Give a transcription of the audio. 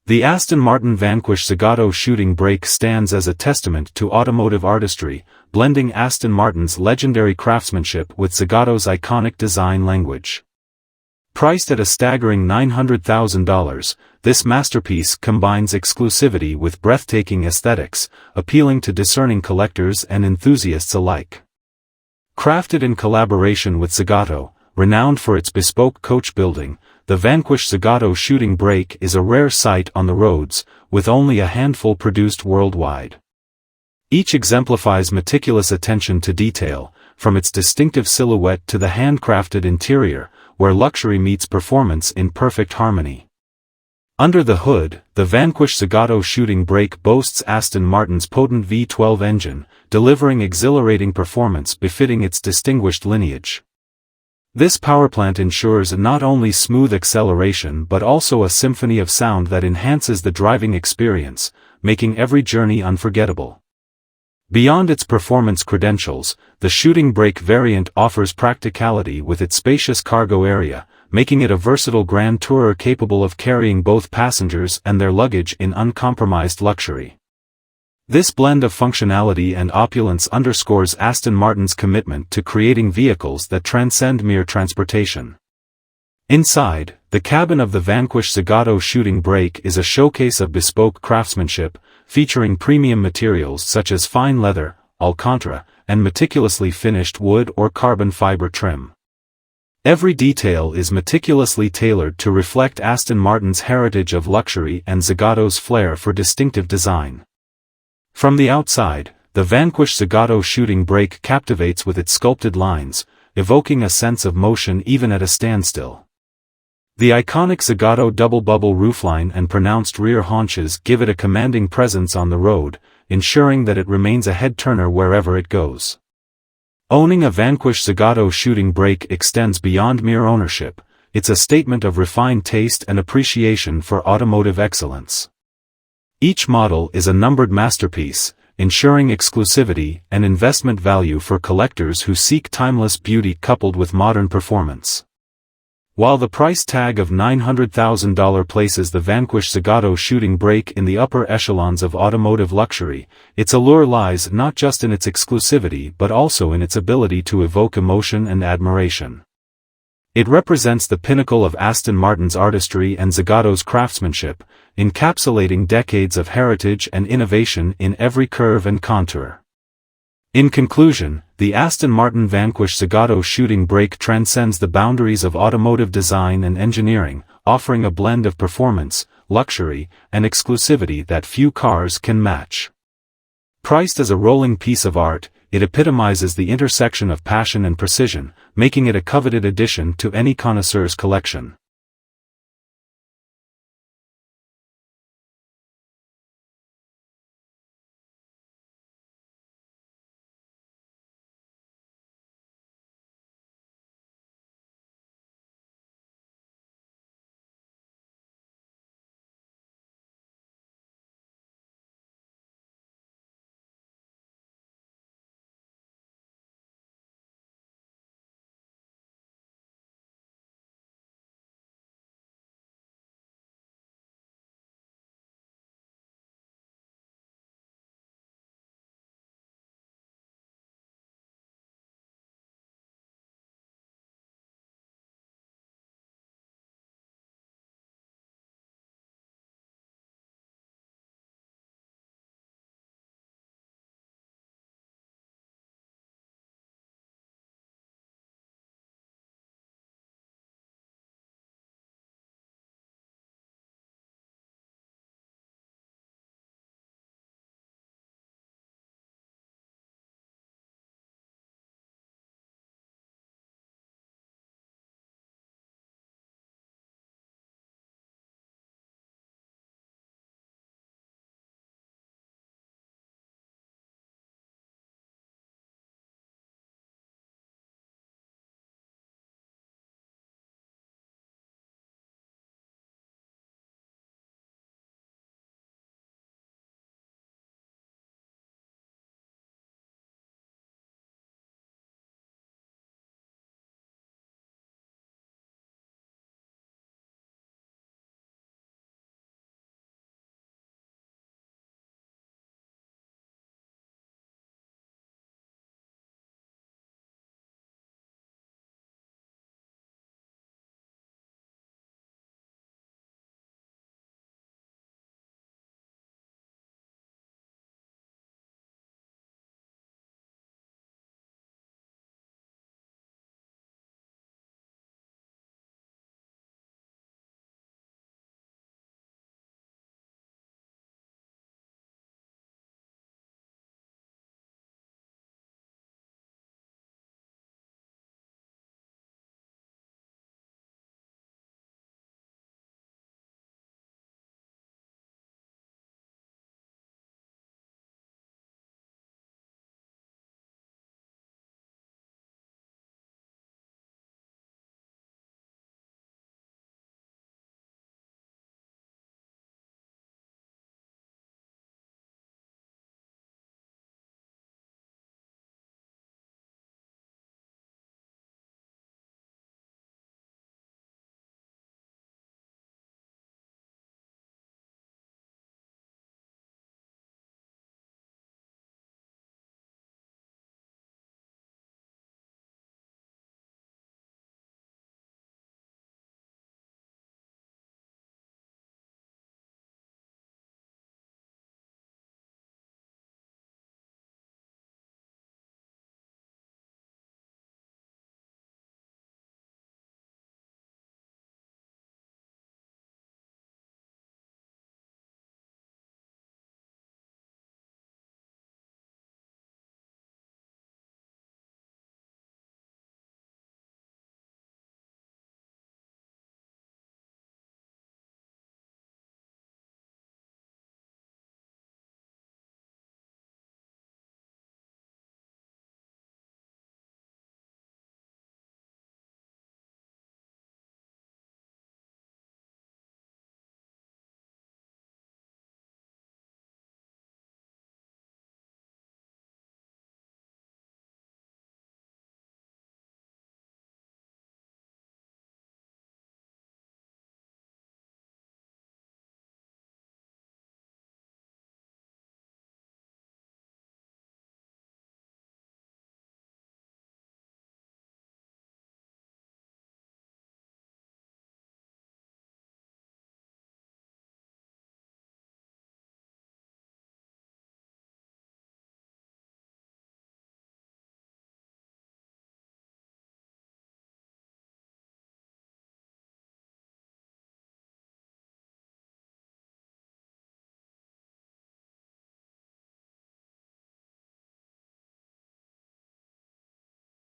The Aston Martin Vanquish Zagato Shooting Brake stands as a testament to automotive artistry, blending Aston Martin's legendary craftsmanship with Zagato's iconic design language. Priced at a staggering $900,000, this masterpiece combines exclusivity with breathtaking aesthetics, appealing to discerning collectors and enthusiasts alike. Crafted in collaboration with Zagato, renowned for its bespoke coach building, the Vanquish Zagato Shooting Brake is a rare sight on the roads, with only a handful produced worldwide. Each exemplifies meticulous attention to detail, from its distinctive silhouette to the handcrafted interior, where luxury meets performance in perfect harmony. Under the hood, the Vanquish Zagato Shooting Brake boasts Aston Martin's potent V12 engine, delivering exhilarating performance befitting its distinguished lineage. This powerplant ensures not only smooth acceleration but also a symphony of sound that enhances the driving experience, making every journey unforgettable. Beyond its performance credentials, the Shooting Brake variant offers practicality with its spacious cargo area, making it a versatile grand tourer capable of carrying both passengers and their luggage in uncompromised luxury. This blend of functionality and opulence underscores Aston Martin's commitment to creating vehicles that transcend mere transportation. Inside, the cabin of the Vanquish Zagato Shooting Brake is a showcase of bespoke craftsmanship, featuring premium materials such as fine leather, alcantara, and meticulously finished wood or carbon fiber trim. Every detail is meticulously tailored to reflect Aston Martin's heritage of luxury and Zagato's flair for distinctive design. From the outside, the Vanquish Zagato Shooting Brake captivates with its sculpted lines, evoking a sense of motion even at a standstill. The iconic Zagato double-bubble roofline and pronounced rear haunches give it a commanding presence on the road, ensuring that it remains a head-turner wherever it goes. Owning a Vanquish Zagato Shooting Brake extends beyond mere ownership, it's a statement of refined taste and appreciation for automotive excellence. Each model is a numbered masterpiece, ensuring exclusivity and investment value for collectors who seek timeless beauty coupled with modern performance. While the price tag of $900,000 places the Vanquish Zagato Shooting Brake in the upper echelons of automotive luxury, its allure lies not just in its exclusivity but also in its ability to evoke emotion and admiration. It represents the pinnacle of Aston Martin's artistry and Zagato's craftsmanship, encapsulating decades of heritage and innovation in every curve and contour. In conclusion, the Aston Martin Vanquish Zagato Shooting Brake transcends the boundaries of automotive design and engineering, offering a blend of performance, luxury, and exclusivity that few cars can match. Priced as a rolling piece of art, it epitomizes the intersection of passion and precision, making it a coveted addition to any connoisseur's collection.